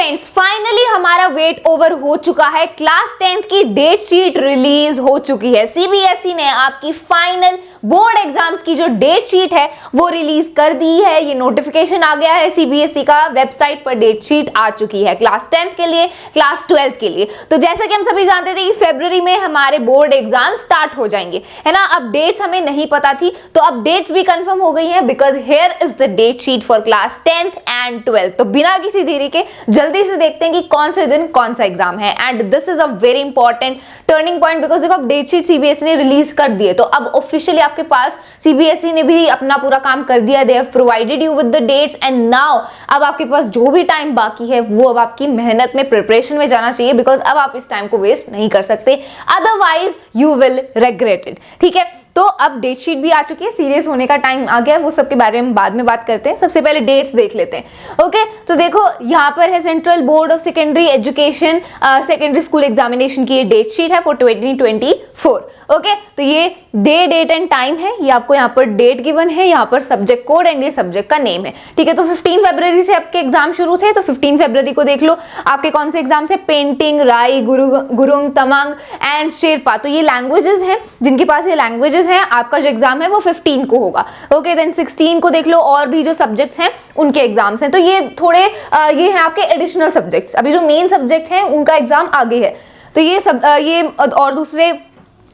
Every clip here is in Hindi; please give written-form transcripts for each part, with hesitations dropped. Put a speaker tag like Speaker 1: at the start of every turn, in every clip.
Speaker 1: फ्रेंड्स फाइनली हमारा वेट ओवर हो चुका है। क्लास 10th की डेट शीट रिलीज हो चुकी है। सीबीएसई ने आपकी फाइनल बोर्ड एग्जाम्स की जो डेट शीट है वो रिलीज कर दी है। ये नोटिफिकेशन आ गया है सीबीएसई का, वेबसाइट पर डेट शीट आ चुकी है क्लास 10th के लिए, क्लास 12th के लिए। तो जैसा कि हम सभी जानते थे कि फरवरी में हमारे बोर्ड एग्जाम स्टार्ट हो जाएंगे, है ना। अब डेट्स हमें नहीं पता थी, तो अब डेट्स भी कंफर्म हो गई हैं, because here is the date sheet for class 10th and 12th। तो बिना किसी देरी के जल्दी से देखते हैं कि कौन से दिन कौन सा एग्जाम है। And this is a very important turning point, because देखो अब डेट शीट सीबीएसई ने रिलीज कर दी है, तो अब ऑफिशियली आपके पास सीबीएसई ने भी अपना पूरा काम कर दिया। They have provided you with the dates and now अब आपके पास जो भी टाइम बाकी है वो अब आपकी मेहनत में, प्रिपरेशन में जाना चाहिए, बिकॉज अब आप इस टाइम को वेस्ट नहीं कर सकते, otherwise you will regret it. ठीक है, तो अब डेट शीट भी आ चुकी है, सीरियस होने का टाइम आ गया है, वो सब के बारे में बाद में बात करते हैं। सबसे पहले डेट्स देख लेते हैं। ओके, तो देखो यहाँ पर है central board of secondary education secondary school examination की ये डेट शीट है फॉर 2024। ओके, तो ये डे, डेट एंड टाइम है, ये आपको यहाँ पर डेट गिवन है, यहाँ पर सब्जेक्ट कोड एंड ये सब्जेक्ट का नेम है। ठीक है, तो 15 फरवरी से आपके एग्जाम शुरू थे, तो 15 फरवरी को देख लो आपके कौन से एग्जाम है। पेंटिंग, राई, गुरुंग, तमांग एंड शेरपा, तो ये लैंग्वेजेस हैं, जिनके पास ये लैंग्वेजेस हैं, आपका जो एग्जाम है वो 15 को होगा। ओके, देन 16 को देख लो और भी जो सब्जेक्ट्स हैं उनके एग्जाम्स हैं। तो ये थोड़े ये हैं आपके एडिशनल सब्जेक्ट्स, अभी जो मेन सब्जेक्ट हैं उनका एग्जाम आगे है। तो ये सब ये और दूसरे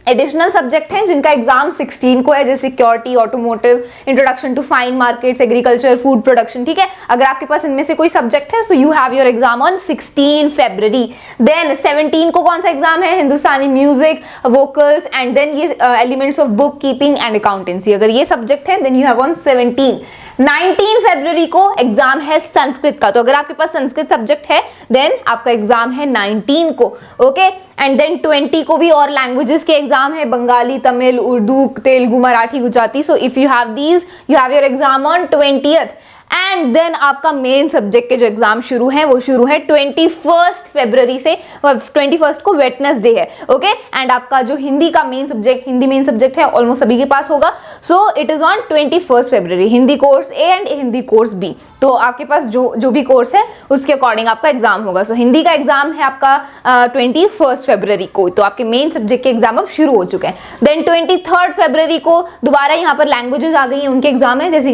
Speaker 1: एडिशनल सब्जेक्ट हैं जिनका एग्जाम 16 को है, जैसे security, automotive, introduction to fine markets, agriculture, food production. ठीक है, अगर आपके पास इनमें से कोई सब्जेक्ट है, so you have your exam on 16 February. Then 17 को कौन सा एग्जाम है? Hindustani music, vocals and then ये elements of book keeping and accountancy. अगर ये सब्जेक्ट है देन यू हैव ऑन 17। 19 फरवरी को एग्जाम है संस्कृत का, तो अगर आपके पास संस्कृत सब्जेक्ट है देन आपका एग्जाम है 19 को। ओके, एंड देन 20 को भी और लैंग्वेजेस के एग्जाम है, Bengali, Tamil, Urdu, Telugu, Marathi, Gujarati. So if you have these you have your exam on 20th। And then आपका मेन सब्जेक्ट के जो एग्जाम शुरू है वो शुरू है 21 फरवरी से। 21 को वेटनेसडे है। ओके, एंड आपका जो हिंदी का main subject, Hindi main subject है, ऑलमोस्ट सभी के पास होगा। So it is on 21 February, Hindi course A and Hindi course B. तो आपके पास जो भी कोर्स है उसके अकॉर्डिंग आपका एग्जाम होगा। सो हिंदी का एग्जाम है आपका 21 फरवरी को, तो आपके मेन सब्जेक्ट के एग्जाम अब शुरू हो चुके हैं। देन 23 फरवरी को दोबारा यहाँ पर लैंग्वेजेस आ गई हैं, उनके एग्जाम है, जैसे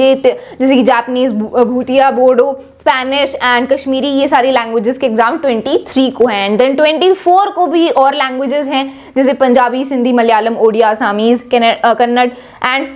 Speaker 1: कि Japanese, Bhutia, Bodo, Spanish and Kashmiri, ये सारी लैंग्वेजेस के एग्जाम 23 को हैं। एंड देन 24 को भी और लैंग्वेजेस हैं, जैसे पंजाबी, सिंधी, मलयालम, ओडिया, आसामीज, कन्नड़ एंड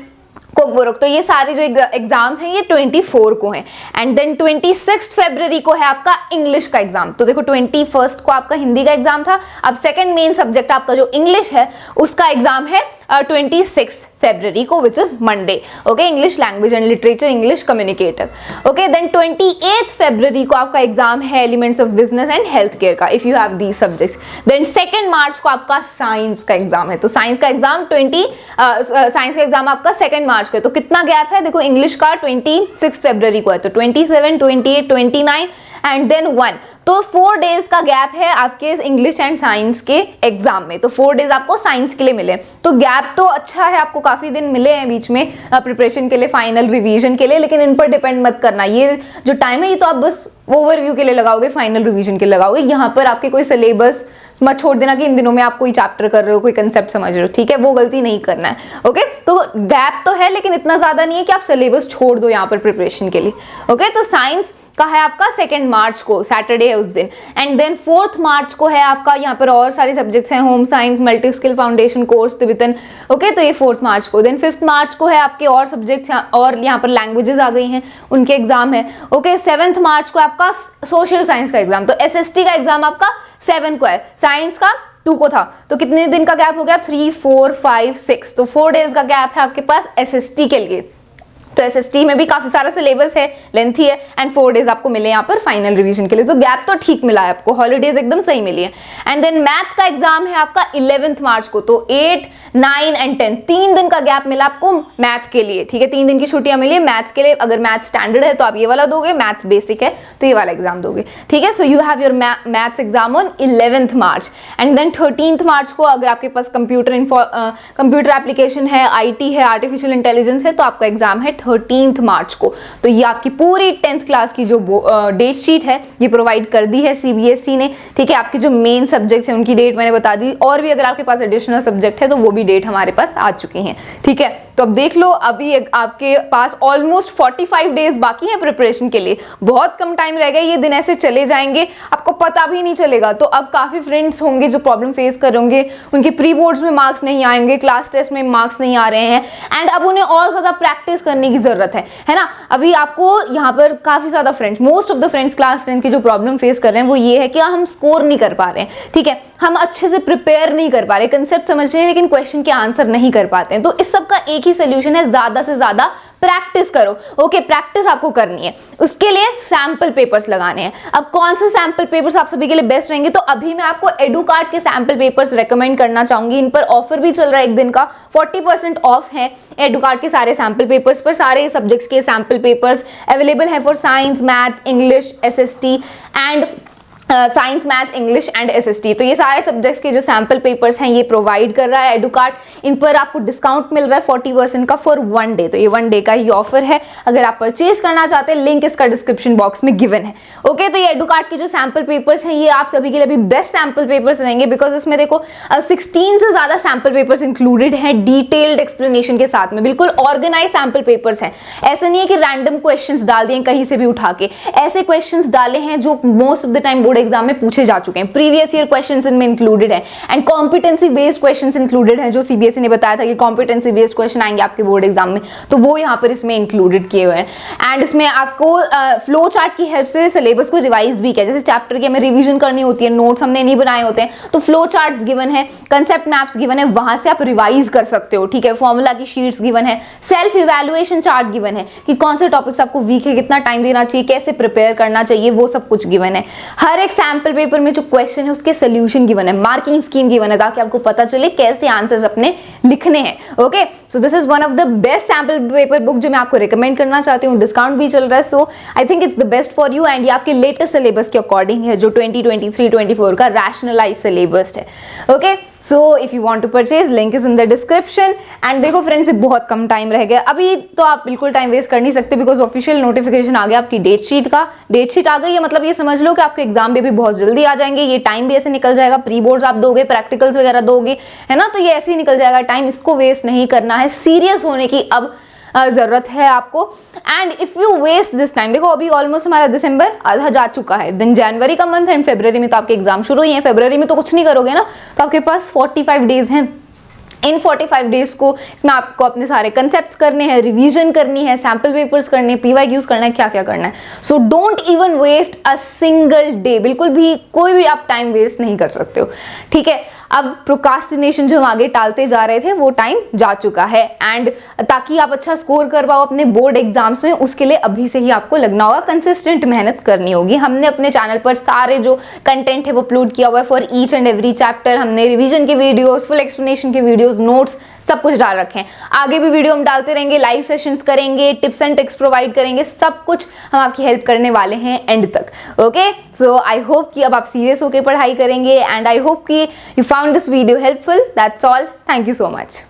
Speaker 1: कोकबोरोक। तो ये सारे जो एग्जाम्स हैं ये 24 को हैं। एंड देन 26 फरवरी को है आपका इंग्लिश का एग्जाम। तो देखो 21 को आपका हिंदी का एग्जाम था, अब सेकंड मेन सब्जेक्ट आपका जो इंग्लिश है उसका एग्जाम है 26 फरवरी को, which is Monday. Okay, English language and literature, English communicative. Okay, then 28 फरवरी को आपका एग्जाम है elements of business and health care का, if you have these subjects. Then 2 मार्च को आपका साइंस का एग्जाम है, तो साइंस का एग्जाम साइंस का एग्जाम आपका 2 मार्च को है। तो कितना गैप है? देखो इंग्लिश का 26 फरवरी को है, तो 27, 28, 29 एंड देन 1, तो 4 डेज का गैप है आपके इंग्लिश एंड साइंस के एग्जाम में। तो 4 डेज आपको साइंस के लिए मिले, तो गैप तो अच्छा है, आपको काफी दिन मिले हैं बीच में प्रिपरेशन के लिए, फाइनल रिवीजन के लिए, लेकिन इन पर डिपेंड मत करना। ये जो टाइम है ये तो आप बस ओवरव्यू के लिए लगाओगे, फाइनल रिवीजन के लिए लगाओगे। यहाँ पर आपके कोई सिलेबस मत छोड़ देना कि इन दिनों में आप कोई चैप्टर कर रहे हो, कोई कंसेप्ट समझ रहे हो। ठीक है, वो गलती नहीं करना है। ओके, तो गैप तो है लेकिन इतना ज्यादा नहीं है कि आप सिलेबस छोड़ दो यहाँ पर प्रिपरेशन के लिए। ओके, तो साइंस का है आपका 2 मार्च को, सैटरडे है उस दिन। एंड देन 4 मार्च को है आपका यहाँ पर और सारे सब्जेक्ट्स हैं, home science, multi skill foundation course, Tibetan. Okay, तो ये 4 मार्च को। देन 5 मार्च को है आपके और सब्जेक्ट्स और यहाँ पर लैंग्वेजेस आ गई हैं, उनके एग्जाम है। ओके, 7 मार्च को आपका सोशल साइंस का एग्जाम, तो एसएसटी का एग्जाम आपका 7 को है, साइंस का 2 को था। तो कितने दिन का गैप हो गया? 3, 4, 5, 6, तो 4 डेज का गैप है आपके पास एसएसटी के लिए। तो एसएसटी में भी काफी सारा सिलेबस है, लेंथी है, एंड 4 डेज आपको मिले यहाँ पर फाइनल रिवीजन के लिए। तो गैप तो ठीक मिला है आपको, हॉलीडेज एकदम सही मिली है। एंड देन मैथ्स का एग्जाम है आपका 11 मार्च को, तो 8, 9 and 10 3 दिन का गैप मिला आपको मैथ के लिए, ठीक है, 3 दिन की छुट्टियां मिली मैथ्स के लिए। अगर मैथ स्टैंडर्ड है तो आप ये वाला दोगे, मैथ्स बेसिक है तो ये वाला एग्जाम दोगे, ठीक है। So you have your maths exam on 11th March and then 13th March को अगर आपके पास कंप्यूटर एप्लीकेशन है, IT है, आर्टिफिशियल इंटेलिजेंस है, तो आपका एग्जाम है 13th मार्च को। तो ये आपकी पूरी 10th क्लास की जो डेट शीट है ये प्रोवाइड कर दी है CBSE ने, ठीक है। आपके जो मेन सब्जेक्ट्स हैं उनकी डेट मैंने बता दी, और भी अगर आपके पास एडिशनल सब्जेक्ट है तो वो भी डेट हमारे पास आ चुकी हैं, ठीक है। तो अब देख लो, अभी आपके पास ऑलमोस्ट 45 डेज बाकी हैं प्रिपरेशन के लिए, बहुत कम टाइम रह गया, ये दिन ऐसे चले जाएंगे आपको पता भी नहीं चलेगा। तो अब काफी फ्रेंड्स होंगे जो प्रॉब्लम फेस कर होंगे, उनके प्री बोर्ड्स में मार्क्स नहीं आएंगे, क्लास टेस्ट में मार्क्स नहीं आ रहे हैं, एंड अब उन्हें और ज्यादा प्रैक्टिस करने की जरूरत है ना। अभी आपको यहाँ पर काफी ज्यादा friends, most of the friends class 10 की जो प्रॉब्लम फेस कर रहे हैं वो ये है कि हम स्कोर नहीं कर पा रहे हैं, ठीक है, हम अच्छे से प्रिपेयर नहीं कर पा रहे, कंसेप्ट समझ रहे हैं लेकिन क्वेश्चन के आंसर नहीं कर पाते हैं। तो इस सब का एक ही सोल्यूशन है, ज्यादा से ज्यादा प्रैक्टिस करो। ओके, प्रैक्टिस आपको करनी है, उसके लिए सैंपल पेपर्स लगाने हैं। अब कौन से सैंपल पेपर्स आप सभी के लिए बेस्ट रहेंगे, तो अभी मैं आपको एडुकार्ड के सैंपल पेपर्स रेकमेंड करना चाहूंगी। इन पर ऑफर भी चल रहा है, एक दिन का 40% ऑफ है एडुकार्ड के सारे सैंपल पेपर्स पर। सारे सब्जेक्ट्स के सैंपल पेपर्स अवेलेबल है for science, maths, English, SST and science, math, English and SST। तो ये सारे सब्जेक्ट्स के जो सैंपल पेपर्स हैं ये प्रोवाइड कर रहा है एडुकार्ड। इन पर आपको डिस्काउंट मिल रहा है 40% का फॉर 1 डे। तो ये 1 डे का ही ऑफर है, अगर आप परचेज करना चाहते हैं लिंक इसका डिस्क्रिप्शन बॉक्स में गिवन है। ओके, तो ये एडुकार्ड के जो सैंपल पेपर्स हैं ये आप सभी के लिए अभी बेस्ट सैंपल पेपर्स रहेंगे, बिकॉज इसमें देखो 16 से ज्यादा सैंपल पेपर्स इंक्लूडेड हैं डिटेल्ड एक्सप्लेनेशन के साथ में, बिल्कुल ऑर्गेनाइज सैंपल पेपर्स हैं। ऐसा नहीं है कि रैंडम क्वेश्चंस डाल दिए कहीं से भी उठा के, ऐसे क्वेश्चंस डाले हैं जो most of the time exam में पूछे जा चुके हैं, प्रीवियस ईयर क्वेश्चंस इनमें इंक्लूडेड है, and competency based questions included है, जो CBSE ने बताया था कि कॉम्पिटेंसी बेस्ड क्वेश्चन आएंगे आपके बोर्ड एग्जाम में, तो वो यहाँ पर इसमें इंक्लूडेड किए हुए हैं। एंड इसमें आपको फ्लो चार्ट की हेल्प से सिलेबस को रिवाइज भी किया, जैसे चैप्टर की हमें रिवीजन करनी होती है, नोट्स हमने नहीं बनाए होते हैं, तो फ्लो चार्ट्स गिवन है, कंसेप्ट मैप्स गिवन है, वहां से आप रिवाइज कर सकते हो, ठीक है। फॉर्मूला की शीट्स गिवन है, सेल्फ इवैल्यूएशन चार्ट गिवन है कि कौन से टॉपिक्स आपको वीक है, कितना टाइम देना चाहिए, कैसे प्रिपेयर करना चाहिए, वो सब कुछ गिवन है। हर एक सैंपल पेपर में जो क्वेश्चन है उसके सोल्यूशन गिवन है, मार्किंग स्कीम गिवन है, ताकि आपको पता चले कैसे आंसर्स अपने लिखने हैं। Okay, so this is one of the best sample paper book जो मैं आपको रिकमेंड करना चाहती हूँ, डिस्काउंट भी चल रहा है, so I think it's the best for you. And ये आपके लेटेस्ट सिलेबस के अकॉर्डिंग है, जो 2023-24 का रैशनलाइज सिलेबस है। Okay, so if you want to purchase link is in the description. And देखो फ्रेंड्स, बहुत कम टाइम रह गया अभी, तो आप बिल्कुल टाइम वेस्ट कर नहीं सकते, बिकॉज ऑफिशियल नोटिफिकेशन आ गया आपकी डेट शीट का। डेट शीट आ गई है, मतलब ये समझ लो कि आपके एग्जाम भी बहुत जल्दी आ जाएंगे, ये टाइम भी ऐसे निकल जाएगा, प्री बोर्ड्स आप दोगे, प्रैक्टिकल्स वगैरह दोगे, है ना, तो ये ऐसे ही निकल जाएगा टाइम, इसको वेस्ट नहीं करना है, सीरियस होने की अब जरूरत है आपको। And if you waste this time, देखो अभी ऑलमोस्ट हमारा दिसंबर आधा जा चुका है, देन जनवरी का मंथ एंड फरवरी में तो आपके एग्जाम शुरू ही है। फरवरी में तो कुछ नहीं करोगे ना, तो आपके पास 45 डेज हैं। इन 45 डेज को इसमें आपको अपने सारे कंसेप्ट्स करने हैं, रिवीजन करनी है, सैंपल पेपर्स करने हैं, PYQs करना है, क्या क्या करना है। So don't even waste a single day, बिल्कुल भी कोई भी आप टाइम वेस्ट नहीं कर सकते हो, ठीक है। अब प्रोक्रास्टिनेशन जो हम आगे टालते जा रहे थे वो टाइम जा चुका है, एंड ताकि आप अच्छा स्कोर कर पाओ अपने बोर्ड एग्जाम्स में, उसके लिए अभी से ही आपको लगना होगा, कंसिस्टेंट मेहनत करनी होगी। हमने अपने चैनल पर सारे जो कंटेंट है वो अपलोड किया हुआ है for each and every chapter. हमने रिवीजन के वीडियोस, फुल एक्सप्लेनेशन के वीडियोस, नोट्स सब कुछ डाल रखे हैं। आगे भी वीडियो हम डालते रहेंगे, लाइव सेशंस करेंगे, टिप्स एंड ट्रिक्स प्रोवाइड करेंगे, सब कुछ हम आपकी हेल्प करने वाले हैं एंड तक। ओके, सो आई होप कि अब आप सीरियस होकर पढ़ाई करेंगे, एंड आई होप कि you found this video helpful. That's all, thank you so much.